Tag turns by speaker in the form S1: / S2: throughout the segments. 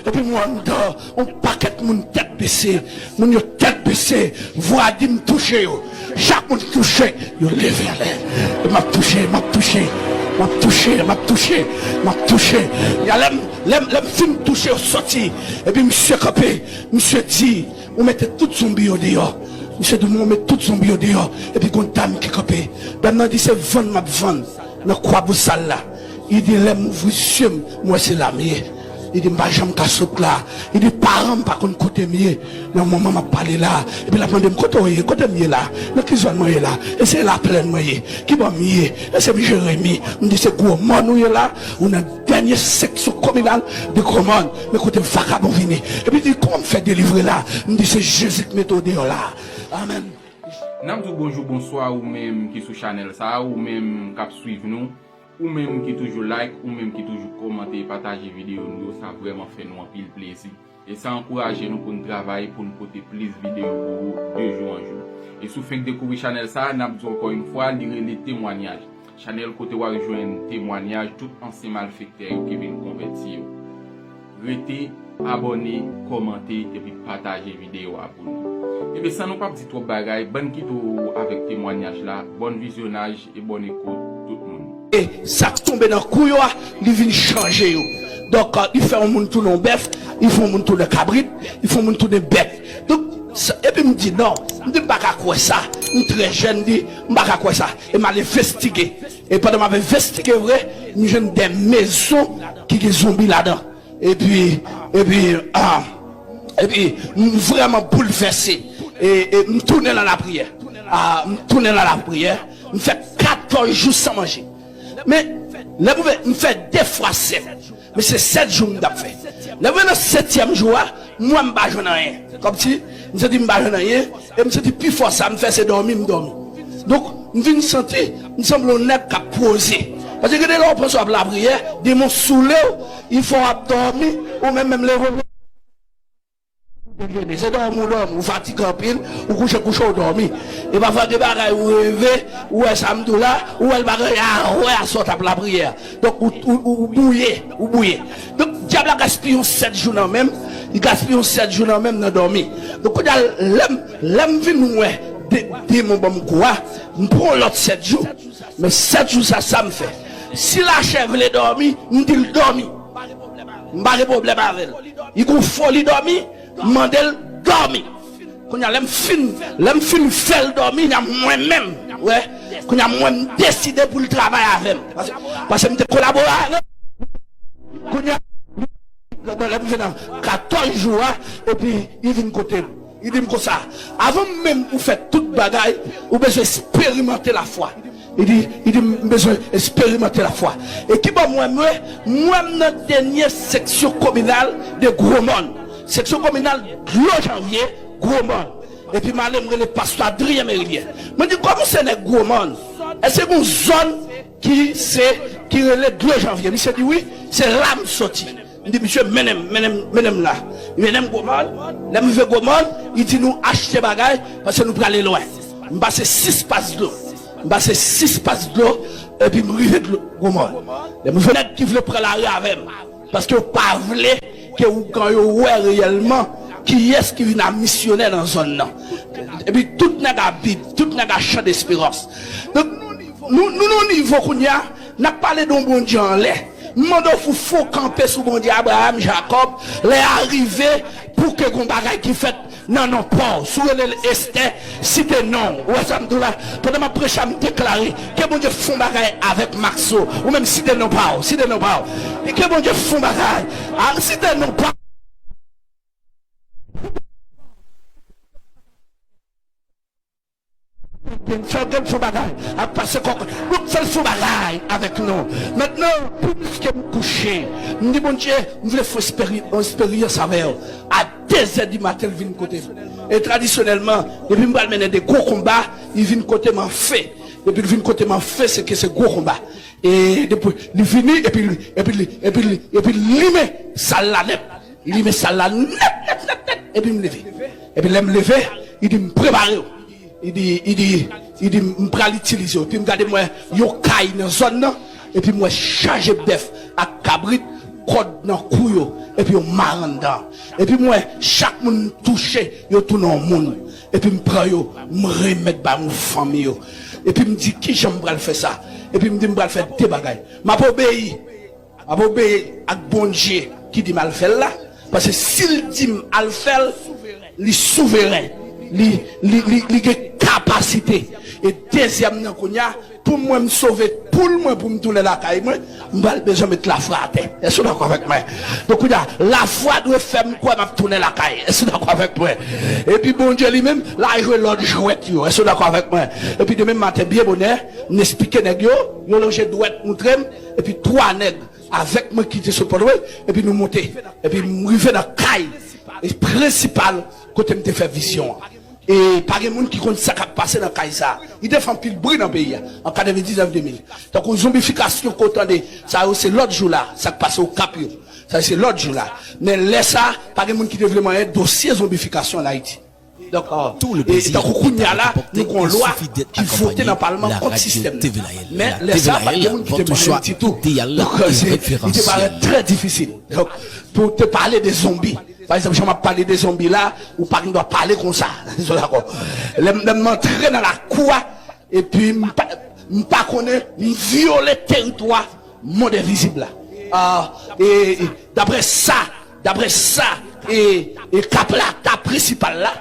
S1: et puis moi on paquet mon tête baissée, mon yo tête baissée, voix dit me toucher yo. Chaque monde touché, yo levé l'air. M'a touché. Il y a l'homme film touché au sorti. Et puis monsieur Capé, monsieur dit, on mettait tout son bio dehors. Monsieur dit, on met tout son bio dehors. Et puis quand dame qui Capé, maintenant dit c'est vendre ma vendre. Dans quoi vous ça là? Il dit l'aime vous moi c'est la mienne. Il dit bah j'aime ta soupe là. Il dit parents pas qu'on côté mieux. Non maman m'a parlé là. Et puis la demande côté mieux là. Le qui zone moi là. Et c'est la pleine moi qui va mieux. Et c'est Jérémie. On dit c'est gros monde là. On a dernière section communale de gros monde. Mais côté vagabond vini. Et puis il dit comment me fait délivrer là. On dit c'est Jésus qui met au dehors là. Amen.
S2: Namdou bonjour bonsoir ou même qui sur channel ça ou même qui suivre nous. Ou même qui toujours like, ou même qui toujours commenter, partager vidéo nous, ça vraiment fait nous un pile plaisir. Et ça encourage nous pour nous travailler, pour nous porter plus de vidéos pour 2 jours en jour. Et si vous faites découvrir channel ça, nous avons encore une fois lire les témoignages. Channel côté où rejoindre témoignages, tout ancien malfecteur qui viennent convertir. Restez, abonnez, commentez et puis partagez vidéo pour nous. Et bien sans nous pas dire trop bagaille, bonne quitte avec témoignage là, bon visionnage et bonne écoute tout le monde.
S1: Et ça tombe dans le couille, il vient changer. Donc, il fait un monde tourner en bœuf, il fait un monde tourner cabrit, il fait un monde tourner bête. Donc, et puis il me dit non, je ne dis pas quoi ça. Je suis très jeune, je ne dis pas quoi ça. Et m'a investigué. Et pendant que je investigué, vrai, j'ai des maisons qui sont zombies là-dedans. Et puis, vraiment bouleversé. Et je tourne dans la prière. Je fais 14 jours sans manger. Mais, là, je fais 2 fois 7. Mais c'est 7 jours que je fait. Là, le 7e jour, moi, je ne fais rien. Comme si, je dis, je ne fais rien. Et je me dis, plus fort ça, je fais dormir, Donc, je viens sentir, il semble honnête qu'à poser. Parce que dès lors, on pense à la prière, des mots soulés, il faut dormir, ou même les revenir. C'est dans mon homme, ou fatigué en pile, ou couché au dormi. Et parfois, des bagailles, ou rêver, ou est samedi là, ou elle bagaille, à sortir la prière. Donc, ou bouiller. Donc, diable a gaspillé 7 jours dans même, il gaspille 7 jours dans même dans dormi. Donc, quand l'homme vient nous, dit mon bon quoi, je prends l'autre 7 jours. Mais 7 jours, ça me fait. Si la chèvre est dormi, je dis le dormi. Je n'ai pas de problème avec elle. Il faut folie dormi. Mandel dormi. Quand y a l'homme fin fait dormir, il y a moi-même, ouais, quand y a moi décidé pour le travail avec parce que je collabore avec quand y a l'homme fait 14 jours et puis il vient côté. Il dit comme ça. Avant même vous faites toute bagaille, vous besoin expérimenter la foi. Il dit besoin expérimenter la foi. Et qui va moi dans dernière section communale de gros monde. Section communale de janvier, gros monde. Et puis, je le pasteur Adrien Mérilien. Je dis, comment c'est le gros monde? Est-ce que c'est une zone qui relève de janvier? Monsieur dit, oui, c'est l'âme sortie. Je dis, monsieur, menem là. Menem gros monde. L'âme veut gros monde. Il dit, nous acheter bagaille parce que nous allons aller loin. Je passe 6 passes d'eau. Et puis, je arrive de gros monde. Les gens qui veulent prendre la rue avec moi. Parce que vous ne parlez pas que vous voyez réellement qui est-ce qui vient à missionner dans la zone. Et puis tout n'est pas Bible, tout n'est pas champ d'espérance. Donc nous niveau qu'on y a, n'a parlé d'un bon Dieu en l'air. Nous faut camper sous bon Dieu Abraham, Jacob, les arriver pour que qu'on bagaille qui fait non pas sur l'Esther, cité non. Ouais ça me dit là, pendant ma prêche à me déclarer que bon Dieu font bagaille avec Maxo ou même cité non pas. Et que bon Dieu font bagaille. Cité non pas. Avec nous. Maintenant, plus que me coucher, nous disons, bon Dieu, nous voulons faire une expérience avec eux. À 2h du matin, ils viennent côté. Et traditionnellement, depuis que je mener des gros combats, ils viennent côté m'en fait. Depuis qu'ils viennent côté m'en fait, c'est que c'est gros combat. Et depuis, ils viennent et puis, ils met ça là net. Il met ça là net. Et puis, il me lève. Et puis, il me lève, il dit, me préparer. Il dit, je vais l'utiliser. Puis, je regarde moi, yo caille dans la zone, et puis, moi, charge bœuf à cabrit, code dans couille, et puis on marre dedans. Et puis moi, chaque monde touché, yo tout dans le monde. Et puis me prend yo, me remettre par mon famille yo. Et puis me dit qui j'aime le faire ça. Et puis me dit me faire des bagages. M'a pas obéi. M'a pas obéi à bon Dieu qui dit mal faire là parce que s'il dit mal faire, il est souverain. Il a capacité. Et deuxième nan konya pour moi me sauver pour moi pour me tourner la caille moi m'pas besoin mettre la foi à terre. Est-ce que vous d'accord avec moi? Donc la foi doit faire quoi m'a tourner la caille. Est-ce que vous d'accord avec moi? Et puis bon Dieu lui-même là il joue l'autre jouette yo. Est-ce que vous d'accord avec moi? Et puis de même matin bien bonheur m'expliquer nèg yo loger douette montrer et puis trois nègres avec moi qui était sur Port et puis nous monter et puis m'river dans caille principal côté me fait vision. Et par les gens qui comptent ça qui a passé dans le cas ça, ils défendent pile bruit dans le pays en 99-2000. Donc une zombification côté ça c'est l'autre jour là, ça qui passe au Cap. Ça c'est l'autre jour là. Mais laisse ça par les gens qui développent un dossier zombification en Haïti. Donc
S3: tout le pays.
S1: Donc nous avons une loi qui vote dans le Parlement contre le système. Mais laisse ça par les gens qui développent un petit tout. Donc c'est très difficile. Donc pour te parler des zombies. Par exemple, je vais parler des zombies là, ou pas, on doit parler comme ça. D'accord. Je m'entrer dans la cour, et puis, je pas connaître, violer le territoire, monde invisible là. Et d'après ça, et Kaplata principal là,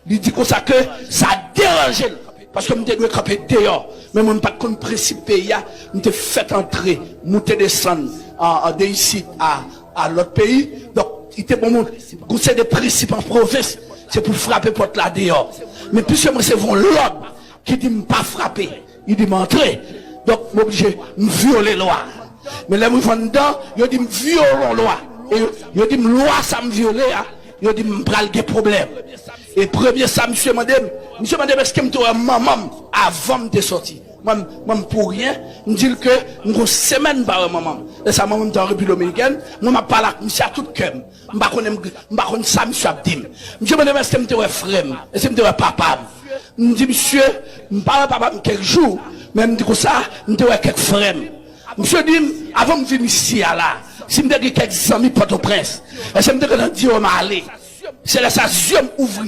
S1: il dit comme ça que ça dérange. Parce que je dois camper dehors. Mais je ne pas de principe pays, je fait entrer, monter descendre de ici à l'autre pays. Donc, il était bon, c'est des principes en province, c'est pour frapper porte là dehors. Mais puisque moi c'est l'ordre qui dit ne pas frapper, il dit m'entrer. Donc, je suis obligé de violer la loi. Mais là, je vais dedans, il dit me violer la loi. Et il dit loi ça me violer, il dit me prendre des problèmes. Et premier ça, monsieur m'a dit, est-ce que je maman avant de sortir? Moi, pour rien, je dis que une semaine par maman. Et ça, maman, dans la République Dominicaine, moi, je parle avec monsieur à tout cœur. Je ne sais pas ça, monsieur Abdim. Je me demande est-ce que je suis frère, est-ce que je suis papa. Je dis, monsieur, je ne parle pas papa quelques jours, mais je dis que ça, je suis quelques frères. Monsieur dit, avant de venir ici, là, si je dis quelques amis Port-au-Prince, est-ce que je dis, on m'a allé. C'est là, ça, je m'ouvre.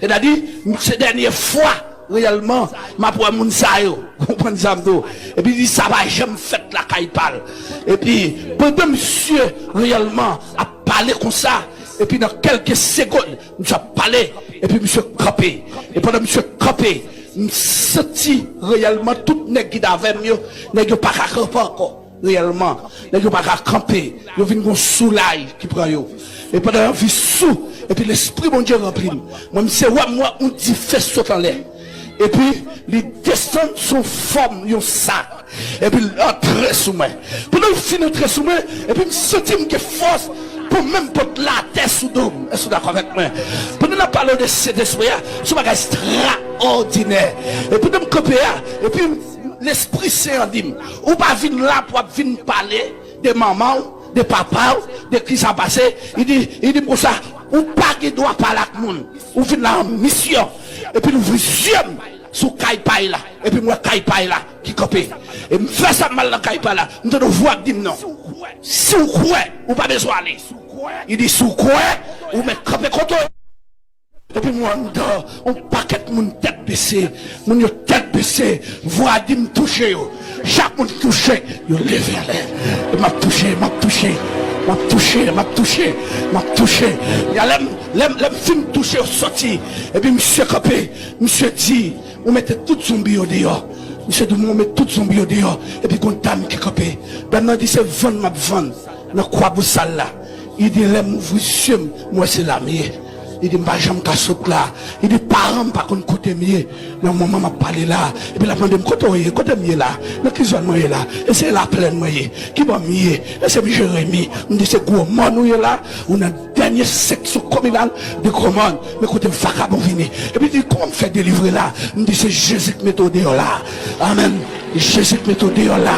S1: C'est-à-dire, cette dernière fois, réellement, ma pour moun sa yo, comprenez ça m'do. Et puis dit ça va jamais fait la caille-parle. Et puis pendant monsieur réellement a parlé comme ça, et puis dans quelques secondes, monsieur a parlé, et puis monsieur campé. Et pendant monsieur campé, me senti réellement tout nèg qui avec mieux, nèg pas camper encore. Réellement, nèg pas camper, yo vinn gon soulage qui prend yo. Et pendant vie sous, et puis l'esprit bon Dieu rempli. Moi c'est moi on dit fait sauter en l'air. Et puis, les descendent sous forme, yon sac. Et puis, entrer sous moi. Pendant que je finis d'entrer sous moi, et puis, je me sens que force pour même porter la tête sous dôme. Est-ce que vous êtes d'accord avec moi? Pendant que je parle de cet esprit, c'est un bagage extraordinaire. Et puis, je me copier, et puis, l'esprit c'est en dit, ou pas venir là pour venir parler de maman, de papa, de qui ça passe. Il dit pour ça, ou pas qui doit parler avec le monde. Ou venir en mission. Et puis nous visionne sous Kaipaï là. Et puis moi Kaipaï là qui copie. Et me fait ça mal dans Kaipaï là. Nous devons voir dire non. Sous quoi ou pas besoin aller. Il dit sous quoi ou mettre camper contre. Et puis moi on paquet mon tête baissée. Mon tête baissée. Voir dire me toucher yo. Chaque monde touché, yo levé à l'air. Et m'a touché. Il y a les films touchés au sorti. Et puis, monsieur Capé, monsieur dit, on mettait tout son bio dehors. Monsieur dit, on met tout son bio dehors. Et puis, quand dame qui Capé, ben, on dit, c'est vendre ma vendre. Dans quoi vous ça là? Il dit, les mouvements, moi, c'est la mienne. Il dit, bah, j'aime qu'à sauter là. Il dit, parents, par contre, côté mieux. Non, maman m'a parlé là. Et puis, la demande, côté mieux là. Non, qui sont moi là. Et c'est la pleine moi. Qui va mieux. Et c'est Jérémie. On dit, c'est gros monde là. On a dernière section communale de gros monde. Mais côté vagabond vini. Et puis, il dit, comment on fait délivrer là? On dit, c'est Jésus qui met au dehors là. Amen. Jésus qui met au dehors là.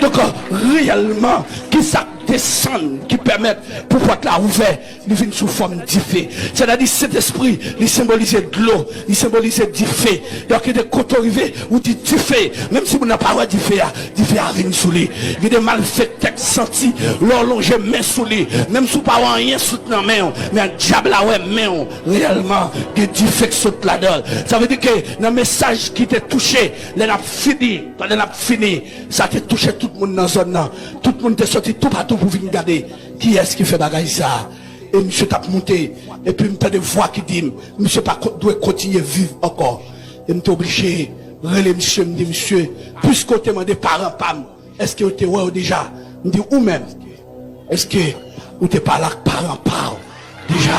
S1: Donc, réellement, qui ça descendre, qui permettent pour porte la ouvert, il vient sous forme d'effet. C'est-à-dire cet esprit, il symbolise de l'eau, il symbolise d'effet. Donc il y a des côtés arrivés où tu fais, même si vous n'avez pas d'effet arrive sous lui. Il y a des malfaiteurs sentis, l'horloge main sous lui, même si vous n'avez pas rien sous la main, mais un diable a ouais main, réellement, il y a des effets qui sautent là-dedans. Ça veut dire que dans le message qui t'a touché, il a fini, ça t'a touché tout le monde dans la zone. Tout le monde t'a sorti tout partout pour venir regarder qui est-ce qui fait bagaille ça. Et monsieur t'a monté, et puis m'entend des voix qui disent, monsieur pas doit continuer à vivre encore. Et m'étais obligé, relais monsieur, me dit monsieur, puisque t'es demandé parents, pam, est-ce que t'es ouais déjà? Me dit ou même, est-ce que ou t'es pas là parents, parle déjà?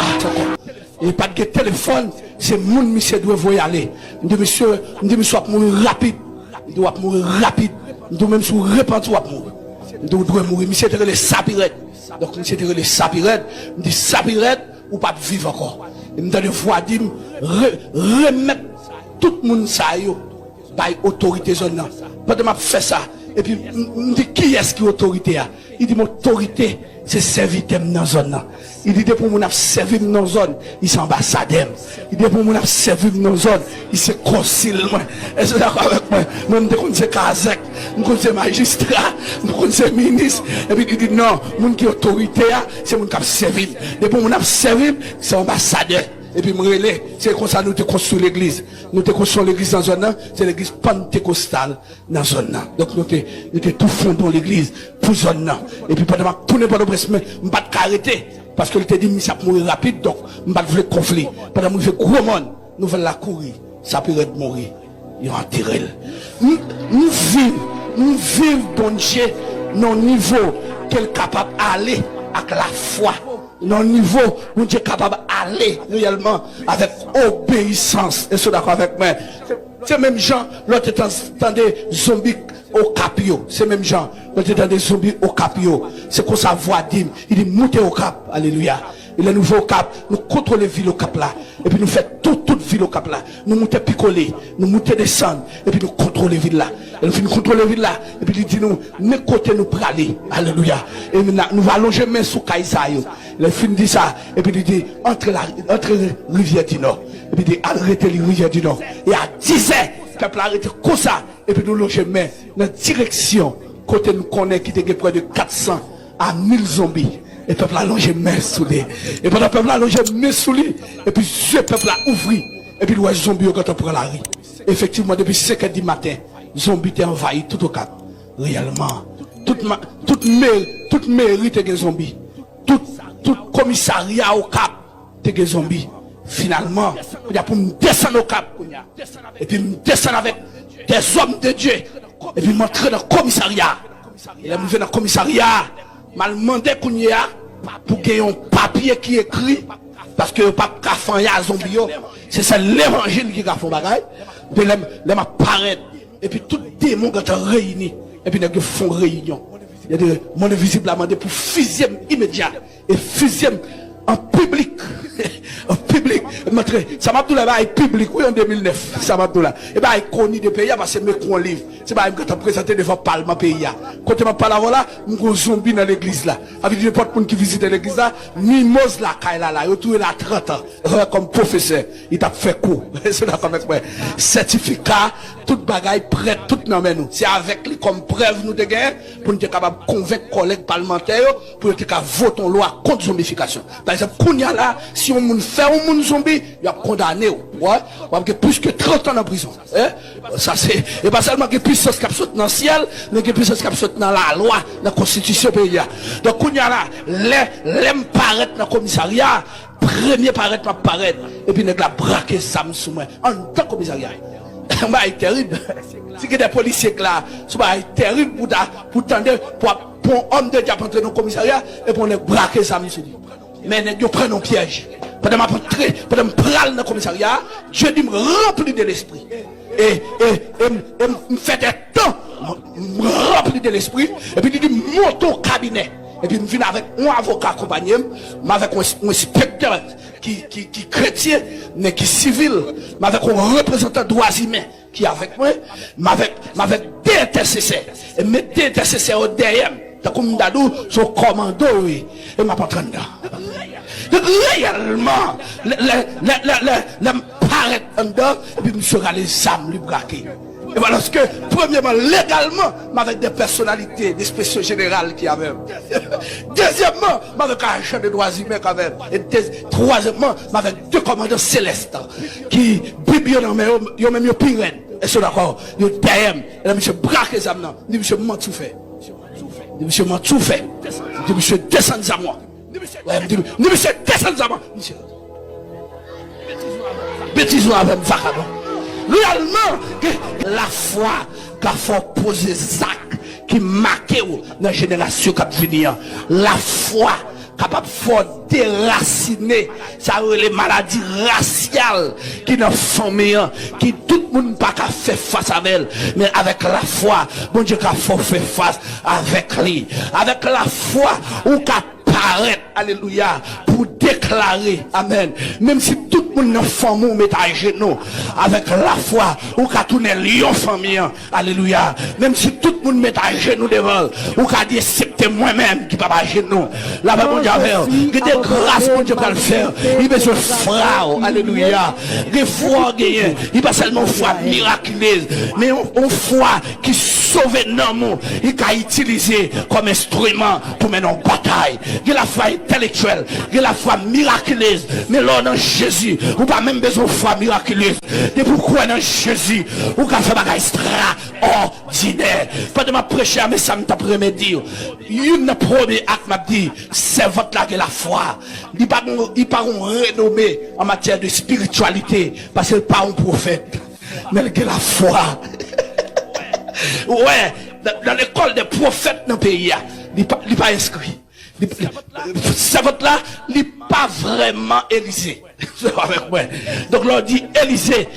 S1: Il n'y a pas de téléphone, c'est mon monsieur doit aller. Me dit monsieur va mourir rapide. Il doit mourir rapide. Il doit même se répandre, il doit mourir. Monsieur était les sapirètes. Donc, monsieur était les sapirètes. Il dit sapirètes ou pas vivre encore. Il me donne une voix, il dit remettre tout le monde ça, par autorité zone. Pendant que je fais ça, et puis, il me dit qui est-ce qui est autorité? Il dit mon autorité, c'est serviteur dans la zone. Il dit pour mon servir dans la zone, il est ambassadeur. Il dit pour mon servir dans la zone, il est concile. Est-ce que d'accord avec moi? Moi, je connais Kazek, je connais magistrat, je connais ministre. Et puis il dit non, mon qui est autorité, c'est mon qui a servi. Et pour mon servir, c'est ambassadeur. Et puis, c'est comme ça nous te construisons l'église. Nous te construisons l'église dans la zone, c'est l'église pentecostale dans la zone. Donc, nous te tout fondons l'église pour la zone. Et puis, pendant que tout n'est pas de presse, je ne vais pas arrêter. Parce que te dit, mais ça peut mourir rapide, donc, je ne vais pas faire conflit. Pendant que nous faisons gros monde, nous faisons la courir. Ça peut être mourir. Il va enterrer. Nous vivons, bon Dieu, dans le niveau qu'elle est capable d'aller avec la foi. Dans le niveau où Dieu est capable d'aller réellement avec obéissance. Et c'est d'accord avec moi. C'est même gens, l'autre est des zombies au capio. C'est même gens, l'autre est des zombies au capio. C'est qu'on sa voix dit, il dit montez au cap. Alléluia. Il est nouveau au cap. Nous contrôlons ville au cap là. Et puis nous faisons toute ville au cap là. Nous montons picoler. Nous montons descendre. Et puis nous contrôlons ville là. Et nous contrôlons ville là. Et puis il dit nous, mes côtés nous praler. Alléluia. Et nous allons allonger main sous Kaïsaïo. Il fin dit ça. Et puis il dit, entre rivière du Nord. Et puis il dit, arrêtez les rivières du Nord. Et à 10 heures, le peuple a arrêté comme ça. Et puis nous logeons main dans la direction. Côté nous connaît qui était près de 400 à 1000 zombies. Et le peuple a longé main sous lui. Et pendant que le peuple a longé main sous lui, et puis ce peuple a ouvert. Et puis le zombie quand on prend la rue. Effectivement, depuis 5 h du matin, zombie était envahi tout au cap. Réellement. Toute mairie était des zombies. Tout commissariat au cap était des zombies. Finalement, il y a pour me descendre au cap. Et puis me descendre avec des hommes de Dieu. Et puis m'entrer dans le commissariat. Il est venu dans le commissariat. M'a demandé qu'on y a pour qu'il y ait un papier qui écrit parce que le pape a ya zombie c'est ça l'évangile qui a fait bagaille puis les m'a paraît et puis tout démon quand réuni et puis ils font réunion il y a des mon invisible a demandé pour fusième immédiat et fusième en public en public ça m'a tout là public oui en 2009 ça m'a tout là et ben il connu des pays parce que me qu'on livre c'est pas quand présenté devant parlement pays quand on parle voilà un zombie dans l'église là avec n'importe qui qui visite l'église là mimose la kaila là il tourne là 30 ans comme professeur il t'a fait cours c'est là comme moi certificat toute bagaille prête tout dans nous c'est avec lui comme preuve nous de guerre pour nous être capable convaincre collègues parlementaires pour être capable voter une loi contre zombification par exemple Kounia là si on fait un monde zombie il a condamné ouais parce que plus que 30 ans en prison ça c'est et pas seulement que puissance qui saute dans le ciel mais que puissance qui saute dans la loi dans la constitution pays donc Kounia là l'aime paraître dans le commissariat premier paraître m'a paraître et puis nèg la braquer Sam sous moi en tant commissariat c'est terrible si que des policiers là c'est terrible pour tendre pour homme de Dieu entrer dans le commissariat et pour les braquer Sam sous lui mais ils prennent un piège. Pendant ma rentrée, pendant me prendre dans le commissariat, Dieu dit me remplir de l'esprit. Et me fait des temps, me remplir de l'esprit. Et puis il dit monte au cabinet. Et puis me vient avec un avocat accompagné, avec un inspecteur qui chrétien, mais qui civil, avec un représentant droits humains qui est avec moi, avec des intercesseurs. Et mes deux intercesseurs derrière. T'as comme d'adou, son commando, oui. Et m'a pas entraîné dedans. Donc, réellement, le paraît en dedans, et puis, monsieur a les âmes, lui braquer. Et voilà ce que, premièrement, légalement, avec des personnalités, des spéciaux générales qui avaient. Deuxièmement, avec un agent de droits humains qui avait. Et troisièmement, avec deux commandants célestes qui, bibion, ils ont même eu pire. Et c'est d'accord, ils ont derrière. Et là, monsieur braque les âmes. Il dit, monsieur, m'a tout fait. Il dit, monsieur, m'a tout fait. Il dit, monsieur, descendez à moi. Il dit, monsieur, descendez à moi. Monsieur, bêtise-nous avec un vagabond. Réellement, la foi qu'a fait poser Zach qui marque dans la génération qui vient. La foi capable de faire déraciner ça les maladies raciales qui dans la famille, qui tout le monde pas faire face à elle, mais avec la foi, bon Dieu qu'a fait faire face avec lui. Avec la foi, ou qu'a paraître, alléluia, pour déclarer, amen. Même si tout le monde dans la famille met à genoux, avec la foi, ou qu'a tourné lion famille, alléluia. Même si tout le monde met à genoux devant, ou qu'a dit c'est moi-même qui va à genoux. La bon Dieu, il y a des grâces pour Dieu pour le faire. Il besoin de foi, alléluia. Des foi gagnées, il pas seulement foi miraculeuse, mais une foi qui sauve l'homme, il a utilisé comme instrument pour mener en bataille. Il y a la foi intellectuelle, il y a la foi miraculeuse, mais là dans Jésus, ou pas même besoin de foi miraculeuse. Et pourquoi dans Jésus, ou qu'a fait bagage extraordinaire. Pendant ma prêcher, mais ça me t'a dire, une premier acte m'a dit, c'est votre là que la foi. Il pas un renommé en matière de spiritualité, parce qu'il n'est pas un prophète, mais il a la foi. Ouais, dans l'école des prophètes dans le pays, il n'est pas inscrit. Ça votre là, il n'est pas vraiment Élysée. Donc là on dit Élysée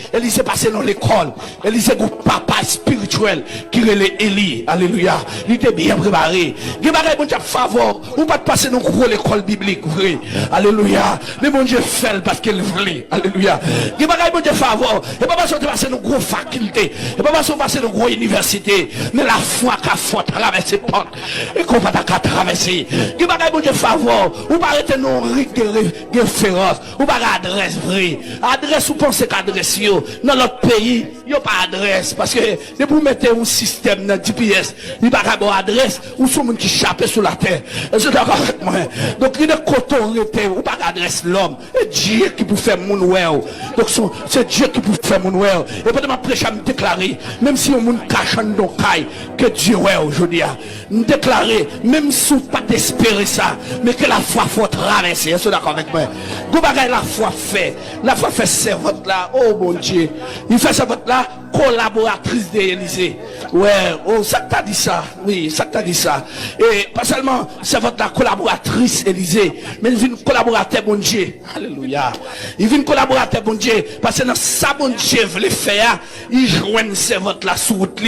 S1: passé dans l'école. Élysée est un papa spirituel qui est Élie. Alléluia. Il était bien préparé. Il n'y a pas de faveur. Ou pas de passer dans l'école biblique. Vrai. Alléluia. Mais mon Dieu fait parce qu'il voulait. Alléluia. Il n'y a pas de faveur. Il n'y a pas besoin de passer dans une grosse faculté. Il n'y a pas besoin de passer dans une grosse université. Mais la foi qu'a fait traverser porte. Et qu'on va traverser. Il n'y a pas de faveur. Ou pas arrêter nos rites de référence. Ou pas adresse vraie. Adresse ou pensez qu'adresse yo. Dans l'autre pays, il n'y a pas adresse. Parce que si vous mettez un système dans GPS, il n'y a pas d'adresse. Ou sont gens qui chappent sur la terre. C'est d'accord avec moi. Donc il y a des cotons ou pas d'adresse l'homme. C'est Dieu qui peut faire mon well. Donc c'est Dieu qui peut faire mon well. Et pendant ma prêche, je me déclarer, même si on me cache dans caille, que Dieu ouais aujourd'hui. Me déclarer, même si on pas d'espérer ça, mais que la foi faut traverser. C'est d'accord avec moi. Vous bagay la foi fait. La foi fait servante là. Oh mon Dieu. Il fait servante là, collaboratrice d'Élysée. Ouais, oh, ça t'a dit ça. Oui, ça t'a dit ça. Et pas seulement servante là, collaboratrice Élysée, mais il vient collaborateur bon Dieu. Alléluia. Il vient collaborateur bon Dieu. Parce que dans ça bon Dieu veut le faire, il joint servante là sous route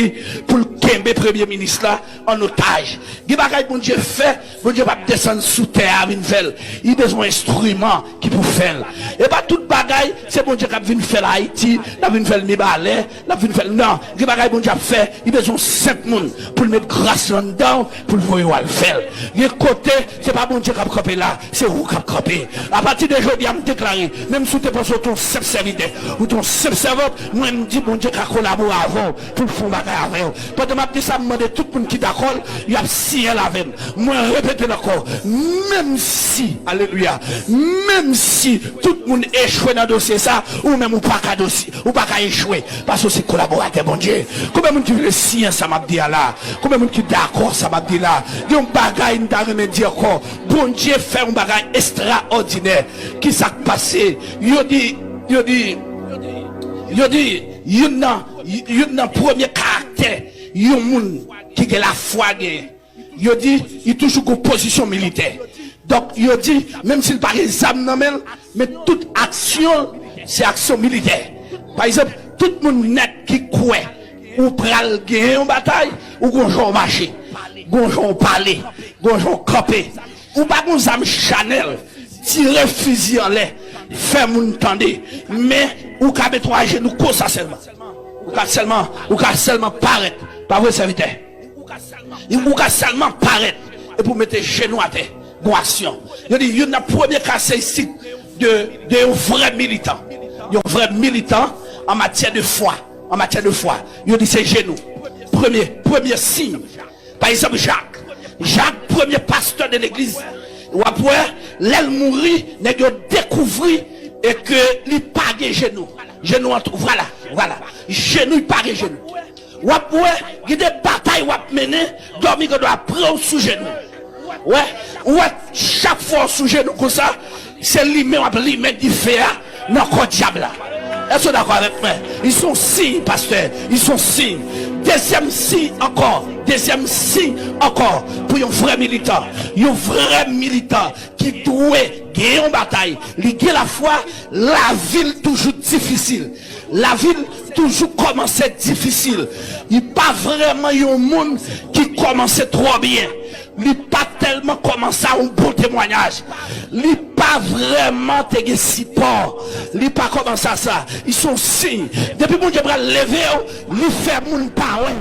S1: pour le Kembe premier ministre là en otage. Il bagay bon Dieu fait, bon Dieu va descendre sous terre avec une velle. Il a besoin d'instruments qui pour faire. Et pas tout bagaille, c'est bon Dieu qui vient faire Haïti, la vient faire Mibalé, la vient faire non, les bagaille bon Dieu fait, il a besoin 5 monde pour mettre grâce là-dedans pour le voir le faire. Les côté, c'est pas bon Dieu qui a campé là, c'est vous qui a campé. À partir de aujourd'hui, je me déclarer, même si tu penses ton serviteur ou ton servante, moi je me dis bon Dieu qui a collaboré avant pour faire bagaille avant. Pendant ma petite ça me demande tout le monde qui d'accord, il y a signé avec moi répéter encore, même si, alléluia, même si tout le monde échoue dans le dossier ça, ou même ou pas qu'à dossier, ou pas qu'à échouer, parce que c'est collaborateur, bon Dieu. Combien de monde qui veut signer ça m'a dit là? Combien de monde qui d'accord ça m'a dit là? Il y a un bagage, me dire encore, bon Dieu fait un bagage extraordinaire. Qui s'est passé? Il dit, il y a un premier caractère, il y a un monde qui a la foi. Il dit, il est toujours en position militaire. Donc, il dit, même s'il parle des âmes, mais toute action, c'est action militaire. Par exemple, tout le monde net qui croit, ou pral gagner une bataille, ou gonjon marcher, gonjon parler, gonjon camper, ou pas gonjon âme Chanel, tirer fusil en l'air, faire moun tendre, mais ou ka mettre trois genoux comme ça seulement. Ou ka seulement paraître, pas vrai serviteur. Ou ka seulement paraître. pour mettre genoux à terre. Bon action. Il dit, il y a une première caractéristique de vrai militant. Un vrai militant en matière de foi. En matière de foi. Il dit, c'est genoux. Premier signe. Par exemple, Jacques, premier pasteur de l'église. Ou après, l'aile mourit, n'a découvert et que il pague genoux. Genoux, voilà. Genoux, il pague genoux. Ou après, il y a des batailles ou à mener, dormir que doit prendre sous genoux. Ouais, chaque fois sous genoux comme ça, c'est lui-même qui fait dans le diable là. Est-ce que vous êtes d'accord avec moi? Ils sont signes, pasteur. Ils sont signes. Deuxième signe encore pour un vrai militant. Un vrai militant qui doit gagner une bataille. Il gagne la foi, la ville toujours difficile. La ville toujours commençait difficile. Il n'y a pas vraiment un monde qui commençait trop bien. Il n'a pas tellement commencé à un bon témoignage. Il n'a pas vraiment te support. Il n'a pas commencé à ça. Ils sont signes. Depuis que Dieu a levé, il fait mon parole.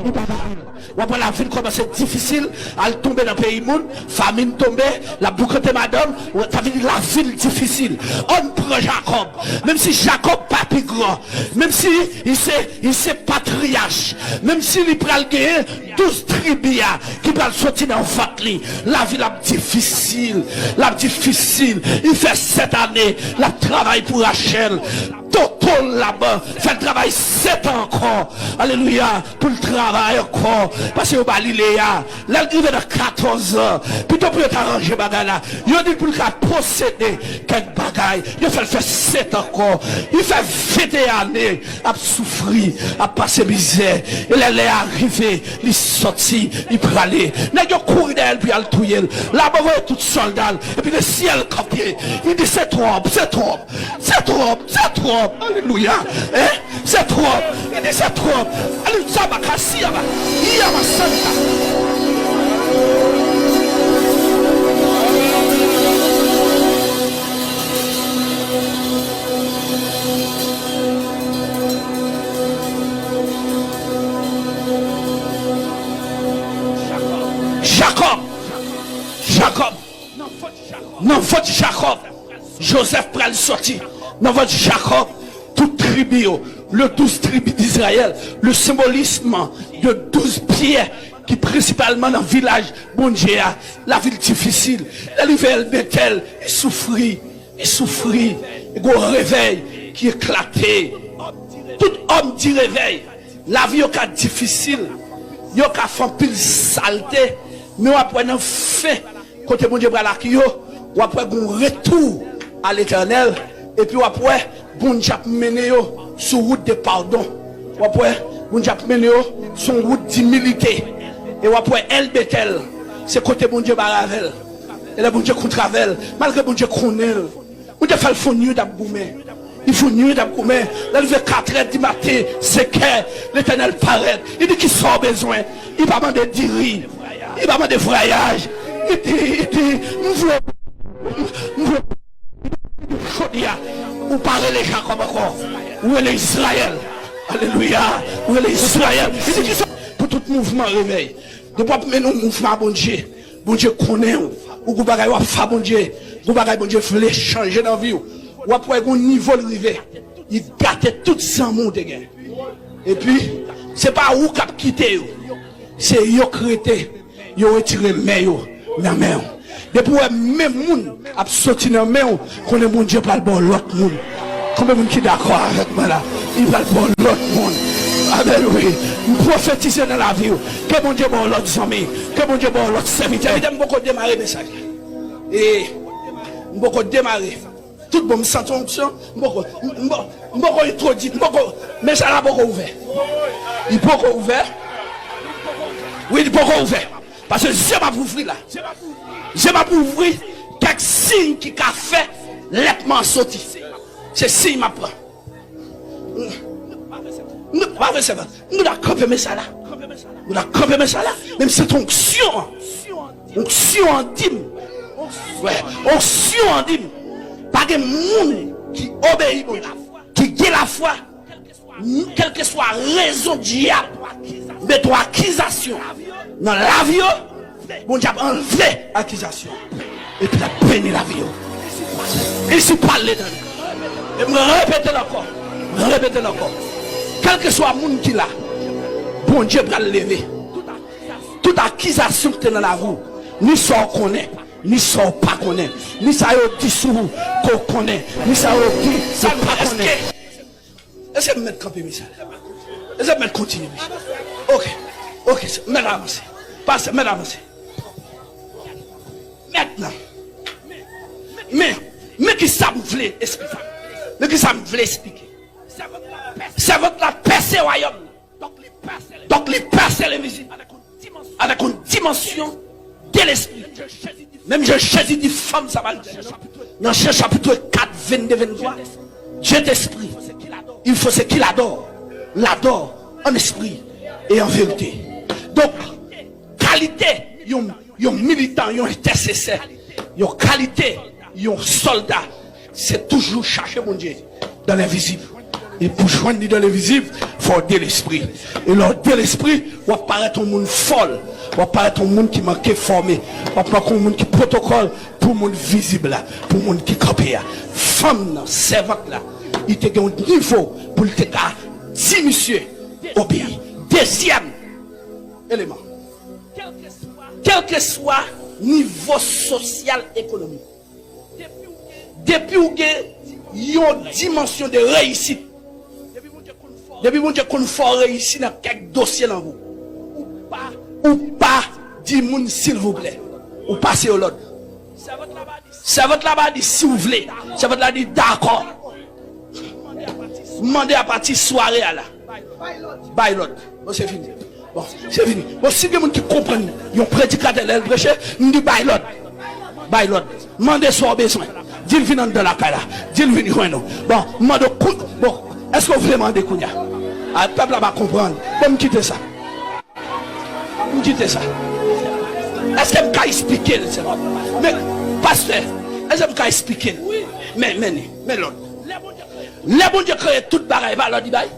S1: Après la ville commence à être difficile, elle tombe dans le pays monde, famine tombe, la boucle de madame, ça veut dire la ville difficile. On prend Jacob, même si Jacob pas plus grand, même si il c'est patriarche, même s'il il prend le gagner 12 tribus qui prend sortir dans la ville la difficile, il fait 7 années, la travail pour Rachel. Toto là-bas, fait le travail 7 ans encore. Alléluia, pour le travail encore. Parce que Léa, l'arrivée de 14 ans, plutôt pour t'arranger bagay là. Il dit pour le posséder quelques bagailles. Il fait 7 ans encore. Il fait 21 années à souffrir, à passer misère. Il est arrivé, il est sorti, il peut aller. Il a couru d'elle, puis il a touillé. Là-bas, vous voyez tout soldat. Et puis le ciel campé. Il dit c'est trop. Alléluia. C'est trop. Il dit c'est trop. Alléluia. Jacob. Non, votre Jacob. Joseph prend le sorti. Non, votre Jacob. Toute tribu, le 12 tribus d'Israël, le symbolisme de 12 pierres qui principalement dans le village, bon Dieu, la ville difficile, la ville Bethel, il souffrit, il y a un réveil qui éclatait. Tout homme dit réveil, la vie est difficile, il y a fait pile saleté, mais après un fait, côté bon Dieu, ou après un retour à l'éternel, et puis après, bon Dieu mené sur route de pardon. Ou après, bon Dieu mené sur route d'humilité. Et après, El Bethel, c'est côté bon Dieu baravel. Et là, bon Dieu contre elle, malgré bon Dieu connaît. Bon Dieu fait le fond nuit d'abgoumer. Il faut nuit d'abgoumer. Là, il fait 4h du matin, c'est que l'éternel paraît. Il dit qu'il sort besoin. Il va demander de riz. Il va demander de voyage. Il dit, nous voulons. Ou parler les gens comme encore. Où est l'Israël? Alléluia. Où est l'Israël? Pour tout mouvement réveil. De pas mener un mouvement bon Dieu. Bon Dieu connaît. Ou vous bagay ou faire bon Dieu. Vous bagay bon Dieu voulait changer dans la vie. Ou après un niveau rivé. Il gâte tout ça monde. Et puis, c'est pas où cap quitter. C'est yo créé. Yo retiré main dans main. Depuis même monde a sorti dans main qu'on est mon Dieu par le bon l'autre monde. Combien de monde qui est d'accord avec moi là? Il va le bon l'autre monde. Amen, oui. Prophétiser dans la vie. Que mon Dieu bon l'autre amis. Que mon Dieu bon l'autre serviteur. Il aime beaucoup démarrer mes sacs. Et beaucoup démarrer. Tout bon me sent onction. Beaucoup trop dit. Mais ça l'a beaucoup ouvert. Il est beaucoup ouvert. Oui, il est beaucoup ouvert. Parce que je m'a ouvrir là. Je m'a ouvrir quelques signes qui a fait l'être sorti. C'est signe m'a prend. Nous avons campé ça là. Nous avons campé ça là. Même cette onction. Onction en dîme. Ouais, onction en dîme. Pas de monde qui obéit, qui guette la foi. Quelle que soit raison diable, mais ton accusation dans l'avion, Bon Dieu a enlevé l'accusation. Et puis il a béni la vie. Et si parler dans nous. Et me répéter encore. Répéter encore. Quel que soit le monde qui l'a, bon Dieu va le lever. Toute accusation que tu es dans la roue, ni ça on connaît, ni ça on pas connaît, ni ça on dit sous qu'on connaît, ni ça on dit ça pas connaît. Est-ce que je vais mettre campé, Michel? Est-ce que je vais mettre continuer, Michel? Ok, mets avancer. Passe, mets avancer. Maintenant. Mais qui ça me voulait expliquer? Mais qui ça me voulait expliquer? C'est votre la percée royaume. Donc les percées l'invisible. Avec une dimension de l'esprit. Même je choisis des femmes, ça va le dire. Dans chapitre 4, 22, 23. Dieu d'esprit. Il faut ce qu'il adore. L'adore en esprit et en vérité. Donc, qualité, yon militant, yon intercesseur, yon qualité, yon soldat, c'est toujours chercher mon Dieu dans l'invisible. Et pour joindre dans l'invisible, il faut de l'esprit. Et lors de l'esprit, on va paraître un monde folle, on va paraître un monde qui manque formé, on va paraître un monde qui protocole pour le monde visible là, pour le monde qui campé. Femme, servante là, il te gagne un niveau pour te dire, si monsieur, obéir. Deuxième élément, quel que soit niveau social économique, depuis où il y a une dimension de réussite, depuis où il faut réussir dans quelques dossiers dans vous, ou pas, dis-moi s'il vous plaît, ou passez au l'autre. C'est votre là-bas dit si vous voulez, c'est votre là dit d'accord. Demandez à partir soirée à là. Bye l'autre. Bon, c'est fini. Bon, c'est fini. Bon, si les gens qui comprennent, ils ont prédicateur, ils prêchent, ils disent bye l'autre. Bye l'autre. Demandez soit besoin. Dis-le venir dans la caille là. Dis-le venir joindre. Bon, demandez. Bon, est-ce que vous voulez demander Kounia? Le peuple va comprendre. Bon, me quitter ça. Me quitter ça. Est-ce que je peux expliquer? Mais, pasteur, est-ce que je peux expliquer? Mais l'autre. Les bon Dieu crée toute bagaille, va l'autre dit bagaille.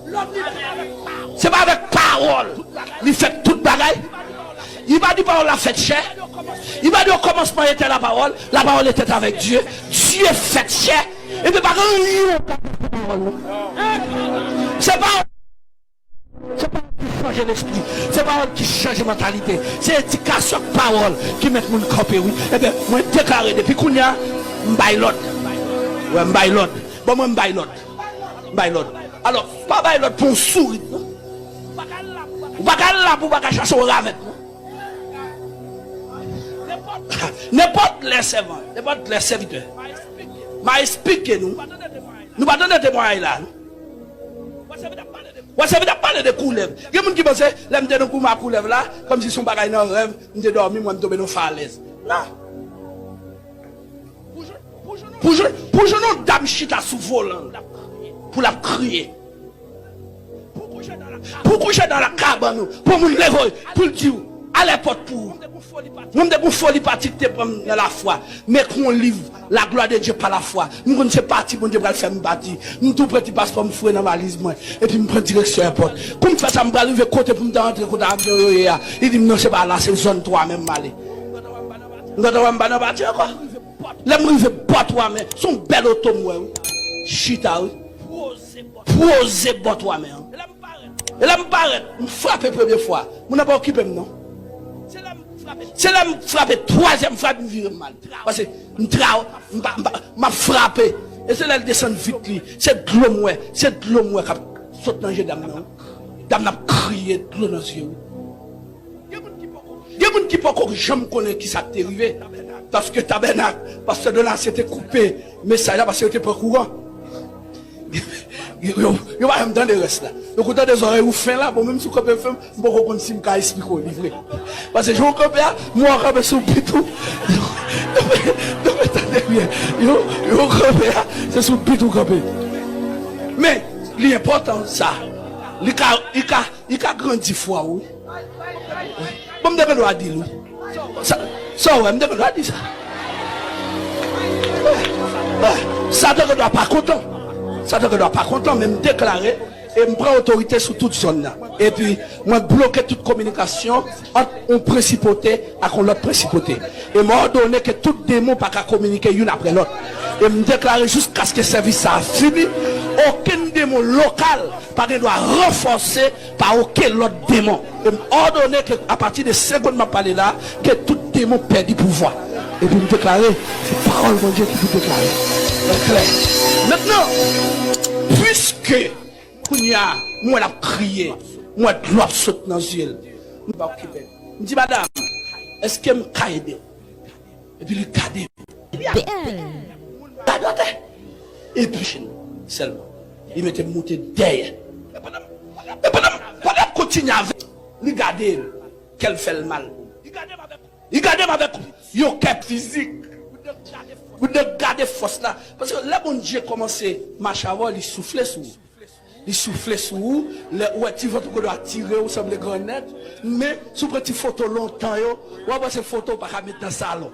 S1: C'est pas avec parole. Il fait toute bagaille. Il va dire parole la fait chair. Il va dire au commencement était la parole était avec Dieu. Dieu fait chair. Et puis pas c'est pas qui change l'esprit, c'est pas qui change la mentalité, c'est l'éducation de parole qui met mon campé, oui. Et bien, moi déclaré depuis qu'on y a m'baille l'autre. Ouais, m'baille l'autre. Bon, moi m'baille l'autre. M'baille l'autre. Alors, pas baille l'autre pour sourire. Ou pas là pour pas chasser au ravet. N'importe les servants, n'importe les serviteurs. M'a expliqué nous. Nous pas donner témoignage là. Ouais, ça veut dire parler de couleuvre. Il y a des gens qui pensent, là, je me ma couleuvre là, comme si son bagage dans un rêve, je dormi, moi, je tombe dans une falaise. Non. Pour je non dame chita sous volant, pour la crier. Pour coucher dans la cabane, pour me lever, pour le dire, à l'époque pour. Nous sommes des folie partie dans la foi, mais qu'on livre la gloire de Dieu par la foi. Nous sommes partis, bon Dieu va le faire me bâtir. Nous tout petit passeport me fouer dans ma valise moi et puis me prendre direction airport. Comme fait ça me va arriver côté pour me rentrer côté avion. Il dit non c'est pas là, c'est zone 3 même malé. Nous avons pas bâtir quoi. Là me rive pas toi mais son bel auto moi. Chita poser bot toi même. Et là me paraît, me frapper première fois. Mon n'a pas occupé non. C'est là me frapper troisième fois me vire mal. Parce que m'a frappé et c'est là le descend vite lui. C'est de l'eau moi, c'est de l'eau moi qui saute dans les dame non. Dame n'a crié de l'eau dans les yeux. Il y a des gens qui ne jamais connaissent qui ça t'est arrivé. Parce que tabernacle, parce que de là c'était coupé, mais ça là parce que c'était pas courant. Il va me donner le reste là. Donc, quand des oreilles ou fin là, bon, même si vous avez fait, je ne peux pas si je expliquer au livre. Parce que je vous compare, moi, je suis sur le pitou. Donc, attendez bien. Je vous compare, c'est sur le pitou campé. Mais, l'important, ça, il a grandi foi, oui. Bon, je dois dire, oui. Ça, ouais, je dois dire ça. Ça, je ne dois pas content. Ça ne doit pas content, même déclarer. et je prends autorité sur toute zone là. Et puis, moi bloquer toute communication entre une principauté et l'autre principauté. Et moi ordonné que tout démon pas qu'à communiquer une après l'autre. Et me déclarer jusqu'à ce que le service a fini. Aucun démon local pas doit renforcer par aucun autre démon. Et me ordonné que à partir de secondes m'a parlé là, que tout démon perd du pouvoir. Et puis me déclarer, c'est parole de Dieu qui vous déclare. C'est clair. Maintenant, puisque moi la crié, moi de l'eau saute dans les yeux. Je dis madame, est-ce que je peux aider? Et puis il garde. Et puis seulement, il m'était monté derrière. Mais pendant continue avec, il garde qu'elle fait le mal. Il garde avec yo cap physique. Vous devez garder force là. Parce que là, bon Dieu commencé marcher avant, il soufflait sur vous. Il soufflait sur vous. Ouais, tu vas te tirer ou semble grenade. Mais, sous petit photo longtemps, ouais, bah, c'est photo pas qu'à mettre dans le salon.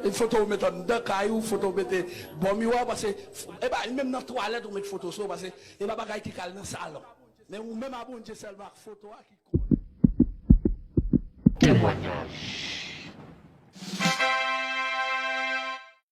S1: Une photo vous mettez dans le caillou, photo vous mettez bon miroir, parce que, eh ben, même dans la toilette, vous mettez photo sur, parce que, eh ben, bagaille qui calme dans le salon. Mais, ou même à bon Dieu seulement photo qui témoignage.